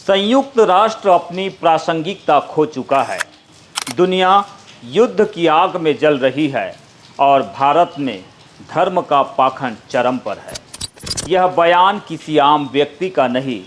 संयुक्त राष्ट्र अपनी प्रासंगिकता खो चुका है। दुनिया युद्ध की आग में जल रही है और भारत में धर्म का पाखंड चरम पर है। यह बयान किसी आम व्यक्ति का नहीं,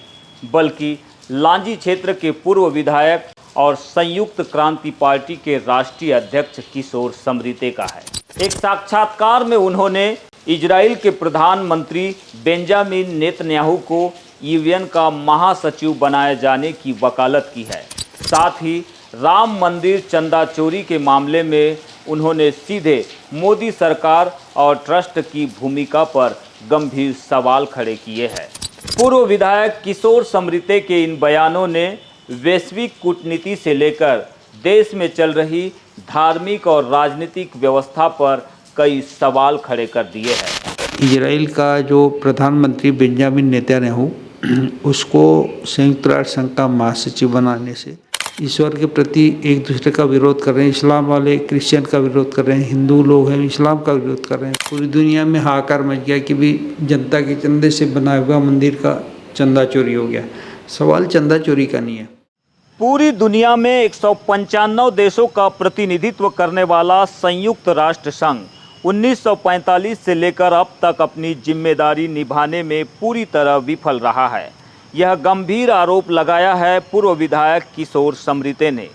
बल्कि लांजी क्षेत्र के पूर्व विधायक और संयुक्त क्रांति पार्टी के राष्ट्रीय अध्यक्ष किशोर समरीते का है। एक साक्षात्कार में उन्होंने इजराइल के प्रधानमंत्री बेंजामिन नेतन्याहू को यूएन का महासचिव बनाए जाने की वकालत की है। साथ ही राम मंदिर चंदा चोरी के मामले में उन्होंने सीधे मोदी सरकार और ट्रस्ट की भूमिका पर गंभीर सवाल खड़े किए हैं। पूर्व विधायक किशोर समरीते के इन बयानों ने वैश्विक कूटनीति से लेकर देश में चल रही धार्मिक और राजनीतिक व्यवस्था पर कई सवाल खड़े कर दिए हैं। इजराइल का जो प्रधानमंत्री बेंजामिन नेतन्याहू उसको संयुक्त राष्ट्र संघ का महासचिव बनाने से ईश्वर के प्रति एक दूसरे का विरोध कर रहे हैं। इस्लाम वाले क्रिश्चियन का विरोध कर रहे हैं, हिंदू लोग हैं इस्लाम का विरोध कर रहे हैं। पूरी दुनिया में हाहाकार मच गया कि भी जनता के चंदे से बनाया हुआ मंदिर का चंदा चोरी हो गया। सवाल चंदा चोरी का नहीं है। पूरी दुनिया में 195 देशों का प्रतिनिधित्व करने वाला संयुक्त राष्ट्र संघ 1945 से लेकर अब तक अपनी जिम्मेदारी निभाने में पूरी तरह विफल रहा है। यह गंभीर आरोप लगाया है पूर्व विधायक किशोर समरीते ने।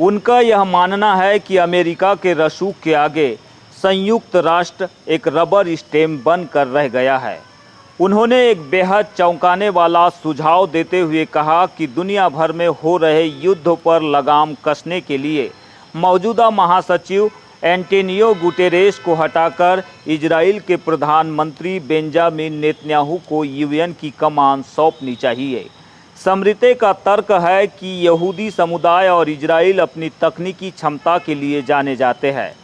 उनका यह मानना है कि अमेरिका के रसूख के आगे संयुक्त राष्ट्र एक रबर स्टैम्प बनकर रह गया है। उन्होंने एक बेहद चौंकाने वाला सुझाव देते हुए कहा कि दुनिया भर में हो रहे युद्ध पर लगाम कसने के लिए मौजूदा महासचिव एंटोनियो गुटेरेस को हटाकर इजराइल के प्रधानमंत्री बेंजामिन नेतन्याहू को यूएन की कमान सौंपनी चाहिए। समरीते का तर्क है कि यहूदी समुदाय और इजराइल अपनी तकनीकी क्षमता के लिए जाने जाते हैं।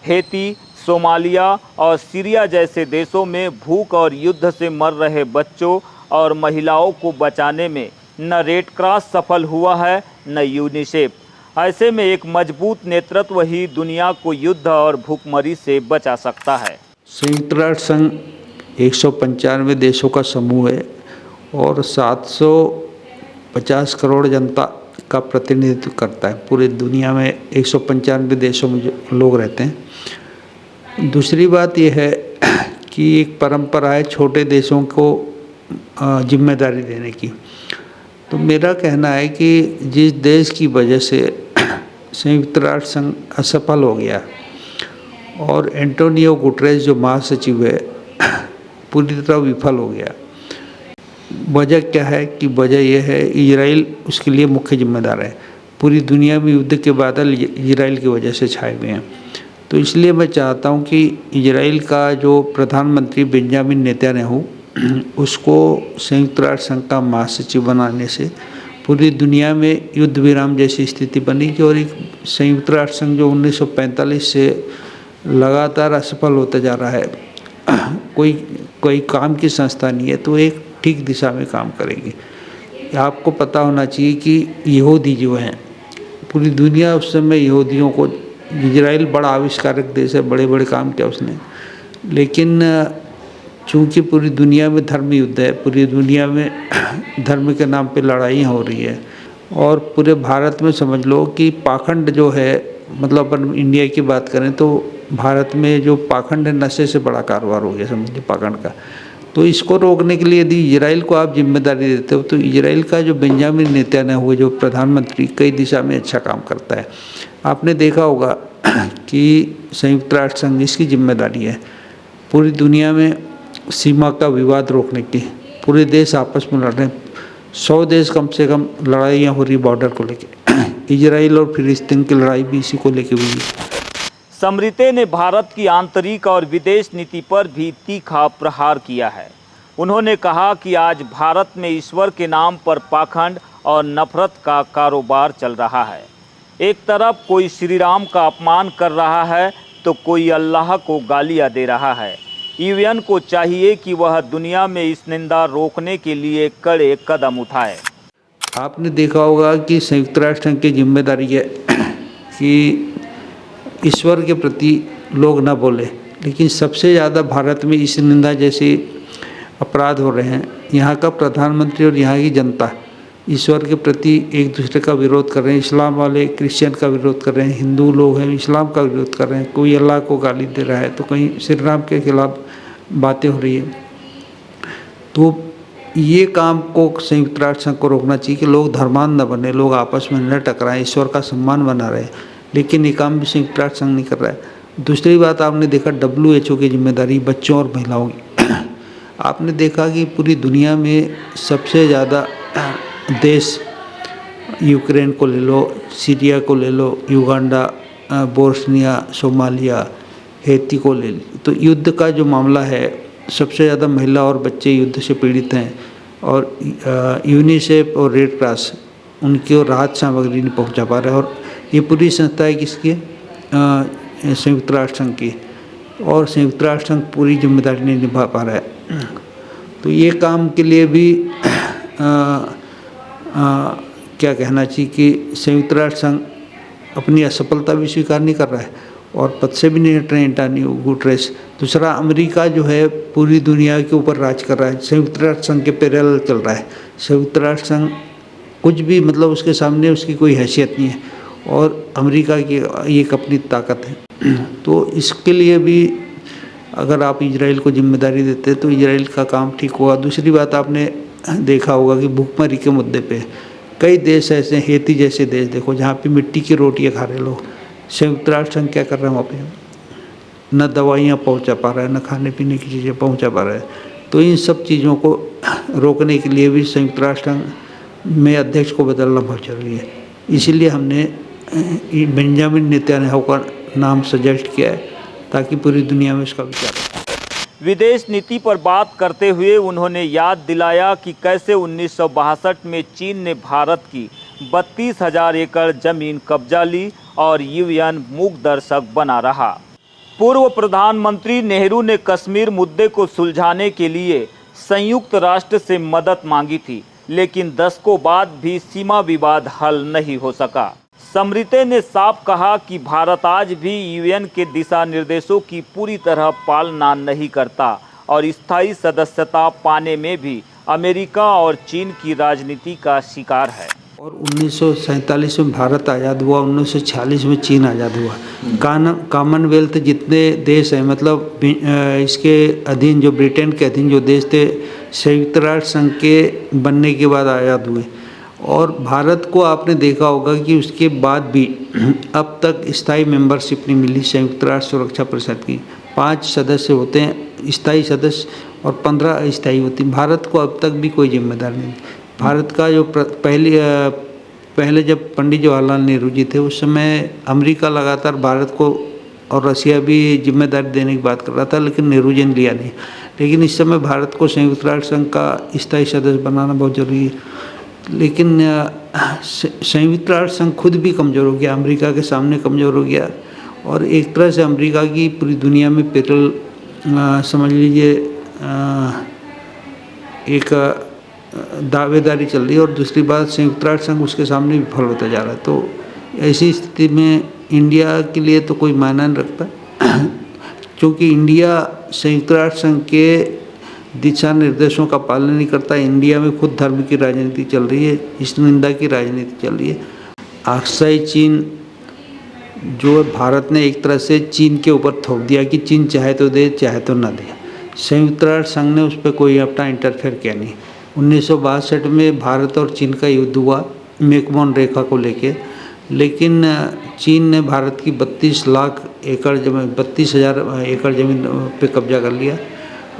हेती, सोमालिया और सीरिया जैसे देशों में भूख और युद्ध से मर रहे बच्चों और महिलाओं को बचाने में न रेड क्रॉस सफल हुआ है न यूनिसेफ। ऐसे में एक मजबूत नेतृत्व ही दुनिया को युद्ध और भूखमरी से बचा सकता है। संयुक्त राष्ट्र संघ 195 देशों का समूह है और 750 करोड़ जनता का प्रतिनिधित्व करता है। पूरी दुनिया में 195 देशों में जो लोग रहते हैं। दूसरी बात यह है कि एक परंपरा है छोटे देशों को जिम्मेदारी देने की। तो मेरा कहना है कि जिस देश की वजह से संयुक्त राष्ट्र संघ असफल हो गया और एंटोनियो गुटेरेस जो महासचिव है पूरी तरह विफल हो गया, वजह क्या है कि वजह यह है इजराइल उसके लिए मुख्य जिम्मेदार है। पूरी दुनिया में युद्ध के बादल इजराइल की वजह से छाए हुए हैं। तो इसलिए मैं चाहता हूं कि इजराइल का जो प्रधानमंत्री बेंजामिन नेतन्याहू उसको संयुक्त राष्ट्र संघ का महासचिव बनाने से पूरी दुनिया में युद्ध विराम जैसी स्थिति बनेगी और एक संयुक्त राष्ट्र संघ जो 1945 से लगातार असफल होता जा रहा है, कोई काम की संस्था नहीं है, तो एक ठीक दिशा में काम करेगी। आपको पता होना चाहिए कि यहूदी जो हैं पूरी दुनिया उस समय यहूदियों को, इजराइल बड़ा आविष्कारक देश है, बड़े बड़े काम किया उसने, लेकिन चूँकि पूरी दुनिया में धर्म युद्ध है, पूरी दुनिया में धर्म के नाम पे लड़ाइयाँ हो रही है और पूरे भारत में समझ लो कि पाखंड जो है, मतलब अपन इंडिया की बात करें तो भारत में जो पाखंड है नशे से बड़ा कारोबार हो गया समझिए पाखंड का। तो इसको रोकने के लिए यदि इजराइल को आप जिम्मेदारी देते हो तो इजराइल का जो बेंजामिन नेतन्याहू जो प्रधानमंत्री कई दिशा में अच्छा काम करता है। आपने देखा होगा कि संयुक्त राष्ट्र संघ इसकी जिम्मेदारी है पूरी दुनिया में सीमा का विवाद रोकने की। पूरे देश आपस में लड़ रहे हैं, 100 देश कम से कम लड़ाइयाँ हो रही बॉर्डर को लेके। इजराइल और फिलिस्तीन की लड़ाई भी इसी को लेके हुई है। समरीते ने भारत की आंतरिक और विदेश नीति पर भी तीखा प्रहार किया है। उन्होंने कहा कि आज भारत में ईश्वर के नाम पर पाखंड और नफरत का कारोबार चल रहा है। एक तरफ कोई श्री राम का अपमान कर रहा है तो कोई अल्लाह को गालियाँ दे रहा है। यूएन को चाहिए कि वह दुनिया में इस निंदा रोकने के लिए कड़े कदम उठाए। आपने देखा होगा कि संयुक्त राष्ट्र संघ की जिम्मेदारी है कि ईश्वर के प्रति लोग न बोले, लेकिन सबसे ज़्यादा भारत में इस निंदा जैसे अपराध हो रहे हैं। यहाँ का प्रधानमंत्री और यहाँ की जनता ईश्वर के प्रति एक दूसरे का विरोध कर रहे हैं। इस्लाम वाले क्रिश्चियन का विरोध कर रहे हैं, हिंदू लोग हैं इस्लाम का विरोध कर रहे हैं, कोई अल्लाह को गाली दे रहा है तो कहीं श्री राम के खिलाफ बातें हो रही है। तो ये काम को संयुक्त राष्ट्र संघ को रोकना चाहिए कि लोग धर्मांध न बने, लोग आपस में न टकराएं, ईश्वर का सम्मान बना रहे। लेकिन ये काम भी संयुक्त राष्ट्र संघ नहीं कर रहा है। दूसरी बात आपने देखा WHO की जिम्मेदारी बच्चों और महिलाओं की। आपने देखा कि पूरी दुनिया में सबसे ज़्यादा देश, यूक्रेन को ले लो, सीरिया को ले लो, युगांडा, बोस्निया, सोमालिया, हैती को ले लो, तो युद्ध का जो मामला है सबसे ज़्यादा महिला और बच्चे युद्ध से पीड़ित हैं। और यूनिसेफ और रेड क्रॉस उनकी और राहत सामग्री नहीं पहुंचा पा रहा है। और ये पूरी संस्था है किसकी? संयुक्त राष्ट्र संघ की, और संयुक्त राष्ट्र संघ पूरी जिम्मेदारी नहीं निभा पा रहा है। तो ये काम के लिए भी क्या कहना चाहिए कि संयुक्त राष्ट्र संघ अपनी असफलता भी स्वीकार नहीं कर रहा है और पद से भी नहीं हट रहे एंटोनियो गुटेरेस। दूसरा, अमेरिका जो है पूरी दुनिया के ऊपर राज कर रहा है, संयुक्त राष्ट्र संघ के पैरेलल चल रहा है। संयुक्त राष्ट्र संघ कुछ भी मतलब उसके सामने उसकी कोई हैसियत नहीं है और अमेरिका की एक अपनी ताकत है। तो इसके लिए भी अगर आप इजराइल को जिम्मेदारी देते तो इजराइल का काम ठीक होगा। दूसरी बात, आपने देखा होगा कि भूखमरी के मुद्दे पे कई देश ऐसे, हैती जैसे देश देखो जहाँ पे मिट्टी की रोटियाँ खा रहे लोग। संयुक्त राष्ट्र संघ क्या कर रहा है वहाँ पे? न दवाइयाँ पहुँचा पा रहा है, न खाने पीने की चीज़ें पहुँचा पा रहा है। तो इन सब चीज़ों को रोकने के लिए भी संयुक्त राष्ट्र संघ में अध्यक्ष को बदलना बहुत जरूरी है। इसीलिए हमने बेंजामिन नेतन्याहू का नाम सजेस्ट किया है ताकि पूरी दुनिया में इसका विचार हो। विदेश नीति पर बात करते हुए उन्होंने याद दिलाया कि कैसे 1962 में चीन ने भारत की 32,000 एकड़ जमीन कब्जा ली और यूएन मूक दर्शक बना रहा। पूर्व प्रधानमंत्री नेहरू ने कश्मीर मुद्दे को सुलझाने के लिए संयुक्त राष्ट्र से मदद मांगी थी, लेकिन दशकों बाद भी सीमा विवाद हल नहीं हो सका। स्मृति ने साफ कहा कि भारत आज भी यूएन के दिशा निर्देशों की पूरी तरह पालना नहीं करता और स्थायी सदस्यता पाने में भी अमेरिका और चीन की राजनीति का शिकार है। और 1947 में भारत आज़ाद हुआ, 1946 में चीन आज़ाद हुआ। कॉमनवेल्थ जितने देश हैं, मतलब इसके अधीन जो ब्रिटेन के अधीन जो देश थे, संयुक्त राष्ट्र संघ के बनने के बाद आज़ाद हुए। और भारत को आपने देखा होगा कि उसके बाद भी अब तक स्थायी मेंबरशिप नहीं मिली संयुक्त राष्ट्र सुरक्षा परिषद की। 5 सदस्य होते हैं स्थायी सदस्य और 15 अस्थायी होती हैं। भारत को अब तक भी कोई जिम्मेदारी नहीं। भारत का जो पहले जब पंडित जवाहरलाल नेहरू जी थे उस समय अमेरिका लगातार भारत को और रसिया भी जिम्मेदारी देने की बात कर रहा था, लेकिन नेहरू जी ने लिया नहीं। लेकिन इस समय भारत को संयुक्त राष्ट्र संघ का स्थायी सदस्य बनाना बहुत जरूरी है। लेकिन संयुक्त राष्ट्र संघ खुद भी कमज़ोर हो गया, अमेरिका के सामने कमज़ोर हो गया और एक तरह से अमेरिका की पूरी दुनिया में पैरेलल समझ लीजिए एक दावेदारी चल रही है। और दूसरी बात, संयुक्त राष्ट्र संघ उसके सामने विफल होता जा रहा है। तो ऐसी स्थिति में इंडिया के लिए तो कोई मायना नहीं रखता क्योंकि इंडिया संयुक्त राष्ट्र संघ के दिशा निर्देशों का पालन नहीं करता। इंडिया में खुद धर्म की राजनीति चल रही है, इष्ट निंदा की राजनीति चल रही है। आक्साई चीन जो भारत ने एक तरह से चीन के ऊपर थोप दिया कि चीन चाहे तो दे चाहे तो ना दे। संयुक्त राष्ट्र संघ ने उस पर कोई अपना इंटरफेयर किया नहीं। 1962 में भारत और चीन का युद्ध हुआ मैकमोहन रेखा को लेके, लेकिन चीन ने भारत की 32,000 एकड़ ज़मीन पे कब्जा कर लिया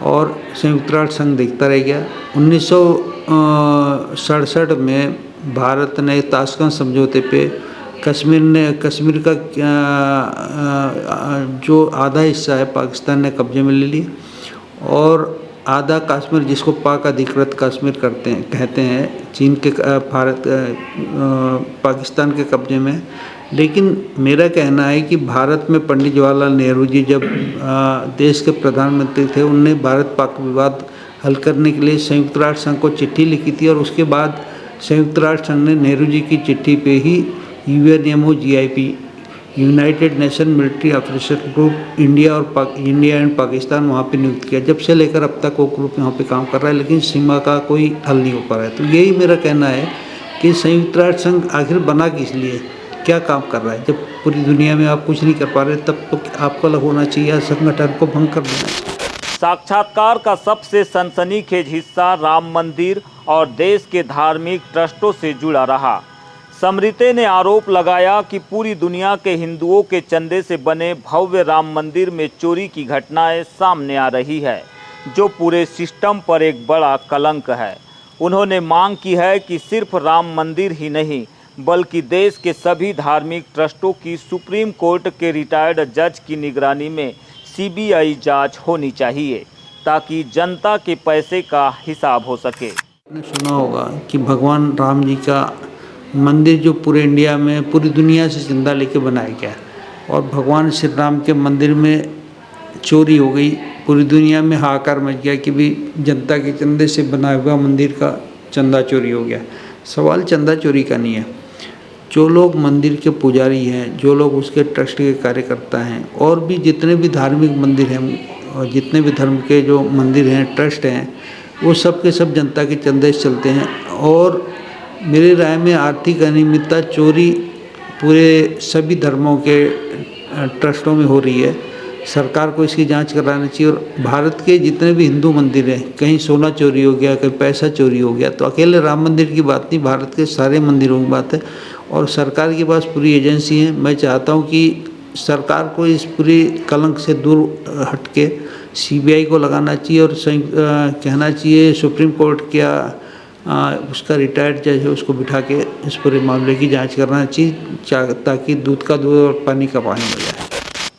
और संयुक्त राष्ट्र संघ देखता रह गया। 1967 में भारत ने ताशकंद समझौते पे कश्मीर का जो आधा हिस्सा है पाकिस्तान ने कब्जे में ले लिया और आधा कश्मीर जिसको पाक अधिकृत कश्मीर कहते हैं चीन के पाकिस्तान के कब्जे में। लेकिन मेरा कहना है कि भारत में पंडित जवाहरलाल नेहरू जी जब देश के प्रधानमंत्री थे, उनने भारत पाक विवाद हल करने के लिए संयुक्त राष्ट्र संघ को चिट्ठी लिखी थी और उसके बाद संयुक्त राष्ट्र संघ ने नेहरू जी की चिट्ठी पे ही UNMOGIP United nation military officer group India and Pakistan वहाँ पे नियुक्त किया। जब से लेकर अब तक वो ग्रुप यहाँ पे काम कर रहा है, लेकिन सीमा का कोई हल नहीं हो पा रहा है। तो यही मेरा कहना है कि संयुक्त राष्ट्र संघ आखिर बना किस लिए, क्या काम कर रहा है। जब पूरी दुनिया में आप कुछ नहीं कर पा रहे तब तो आपको अलग होना चाहिए, संगठन को भंग कर देना चाहिए। साक्षात्कार का सबसे सनसनीखेज हिस्सा राम मंदिर और देश के धार्मिक ट्रस्टों से जुड़ा रहा। समृते ने आरोप लगाया कि पूरी दुनिया के हिंदुओं के चंदे से बने भव्य राम मंदिर में चोरी की घटनाएं सामने आ रही है, जो पूरे सिस्टम पर एक बड़ा कलंक है। उन्होंने मांग की है कि सिर्फ राम मंदिर ही नहीं बल्कि देश के सभी धार्मिक ट्रस्टों की सुप्रीम कोर्ट के रिटायर्ड जज की निगरानी में सीबीआई जांच होनी चाहिए, ताकि जनता के पैसे का हिसाब हो सके। आपने सुना होगा कि भगवान राम जी का मंदिर जो पूरे इंडिया में पूरी दुनिया से चंदा लेके बनाया गया और भगवान श्री राम के मंदिर में चोरी हो गई। पूरी दुनिया में हाहाकार मच गया कि भी जनता के चंदे से बनाया हुआ मंदिर का चंदा चोरी हो गया। सवाल चंदा चोरी का नहीं है। जो लोग मंदिर के पुजारी हैं, जो लोग उसके ट्रस्ट के कार्यकर्ता हैं और भी जितने भी धार्मिक मंदिर हैं और जितने भी धर्म के जो मंदिर हैं, ट्रस्ट हैं, वो सब के सब जनता के चंदे से चलते हैं। और मेरी राय में आर्थिक अनियमितता, चोरी पूरे सभी धर्मों के ट्रस्टों में हो रही है। सरकार को इसकी जांच करानी चाहिए। और भारत के जितने भी हिंदू मंदिर हैं, कहीं सोना चोरी हो गया, कहीं पैसा चोरी हो गया, तो अकेले राम मंदिर की बात नहीं, भारत के सारे मंदिरों की बात है। और सरकार के पास पूरी एजेंसी है। मैं चाहता हूं कि सरकार को इस पूरी कलंक से दूर हट के सीबीआई को लगाना चाहिए और कहना चाहिए सुप्रीम कोर्ट क्या उसका रिटायर्ड जज है उसको बिठा के इस पूरे मामले की जांच करना चाहिए, ताकि दूध का दूध और पानी का पानी हो जाए।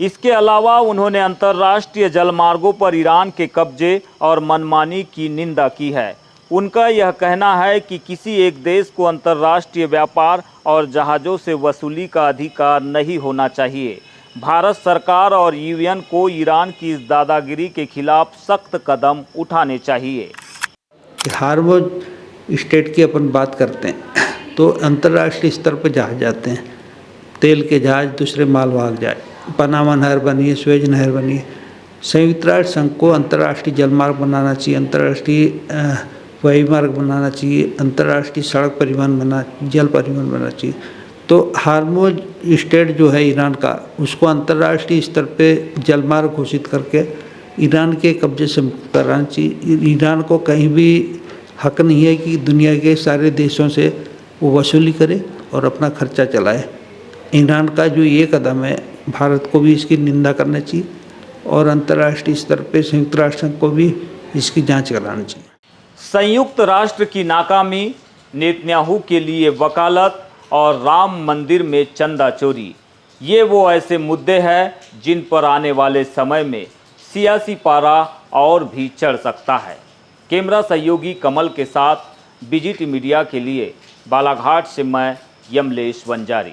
इसके अलावा उन्होंने अंतर्राष्ट्रीय जलमार्गों पर ईरान के कब्जे और मनमानी की निंदा की है। उनका यह कहना है कि किसी एक देश को अंतर्राष्ट्रीय व्यापार और जहाज़ों से वसूली का अधिकार नहीं होना चाहिए। भारत सरकार और यूएन को ईरान की इस दादागिरी के खिलाफ सख्त कदम उठाने चाहिए। हार्मोज स्टेट की अपन बात करते हैं तो अंतर्राष्ट्रीय स्तर पर जहाज जाते हैं, तेल के जहाज, दूसरे मालवाहक जहाज। पनामा नहर बनी है, स्वेज नहर बनी है। संयुक्त राष्ट्र संघ को अंतर्राष्ट्रीय जलमार्ग बनाना चाहिए, अंतर्राष्ट्रीय वायु मार्ग बनाना चाहिए, अंतर्राष्ट्रीय सड़क परिवहन जल परिवहन बनाना चाहिए। तो हार्मोज स्टेट जो है ईरान का, उसको अंतर्राष्ट्रीय स्तर पे जलमार्ग घोषित करके ईरान के कब्जे से मुक्त कराना चाहिए। ईरान को कहीं भी हक नहीं है कि दुनिया के सारे देशों से वो वसूली करे और अपना खर्चा चलाए। ईरान का जो ये कदम है, भारत को भी इसकी निंदा करना चाहिए और अंतर्राष्ट्रीय स्तर पे संयुक्त राष्ट्र संघ को भी इसकी जांच करानी चाहिए। संयुक्त राष्ट्र की नाकामी, नेतन्याहू के लिए वकालत और राम मंदिर में चंदा चोरी, ये वो ऐसे मुद्दे हैं जिन पर आने वाले समय में सियासी पारा और भी चढ़ सकता है। कैमरा सहयोगी कमल के साथ बीजीटी मीडिया के लिए बालाघाट से मैं यमलेश वंजारी।